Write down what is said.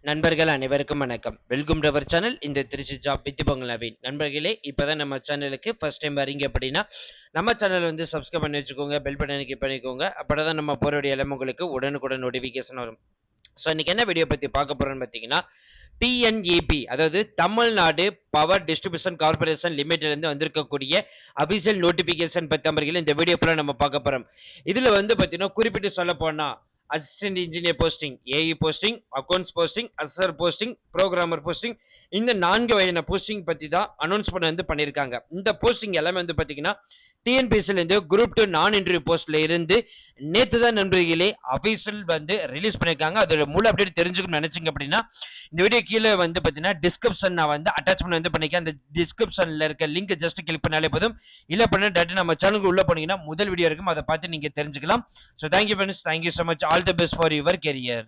நண்பர்கள் அனைவருக்கும் வணக்கம். Welcome to our channel. இந்த திருச்சி ஜாப் வித் பங்களாவின் நண்பர்களே, இப்பதான் நம்ம சேனலுக்கு ஃபர்ஸ்ட் டைம் வரீங்க அப்படின்னா, நம்ம சேனல் வந்து சப்ஸ்கிரைப் பண்ணி வச்சுக்கோங்க. பெல் பட்டனை கிளிக் பண்ணிக்கோங்க. அப்பதான் நம்ம போறக்கூடிய எல்லாம் உங்களுக்கு உடனுக்குடன் நோட்டிஃபிகேஷன் வரும். ஸோ இன்னைக்கு என்ன வீடியோ பத்தி பார்க்க போறோம்னு பார்த்தீங்கன்னா, டிஎன்இபி அதாவது தமிழ்நாடு பவர் டிஸ்ட்ரிபியூஷன் கார்ப்பரேஷன் லிமிடெட்ல இருந்து வந்திருக்கக்கூடிய அபிஷியல் நோட்டிபிகேஷன் பத்தி நம்பர்கள் இந்த வீடியோ ஃபுல்லா நம்ம பார்க்க போறோம். இதுல வந்து பார்த்தீங்கன்னா குறிப்பிட்டு சொல்ல போனா assistant engineer posting, AE posting, accounts posting, அசர் போஸ்டிங், புரோகிராமர் போஸ்டிங், இந்த 4 வகையான போஸ்டிங் பத்தி தான் அனௌன்ஸ்மெண்ட் வந்து பண்ணியிருக்காங்க. இந்த போஸ்டிங் எல்லாமே வந்து பாத்தீங்கன்னா டிஎன்பிஎஸ்சில இருந்து குரூப் 2 நான் இன்டர்வியூ போஸ்ட்ல இருந்து நேத்து தான் நண்பர்களே அபிஷியல் வந்து ரிலீஸ் பண்ணிருக்காங்க. அதோட முழு அப்டேட் தெரிஞ்சுக்கணும்னு நினைச்சீங்க அப்படின்னா இந்த வீடியோ கீழே வந்து பாத்தீங்கன்னா டிஸ்கிரிப்ஷன் நான் வந்து அட்டாச்மெண்ட் வந்து பண்ணிருக்கேன். அந்த டிஸ்கிரிப்ஷன்ல இருக்க லிங்க் ஜஸ்ட் கிளிக் பண்ணாலே போதும். இல்ல பண்ண டேரக்டா நம்ம சேனலுக்கு உள்ள போனீங்கன்னா முதல் வீடியோ இருக்கும், அதை பார்த்து நீங்க தெரிஞ்சுக்கலாம். So thank you friends, thank you so much, all the best for your career.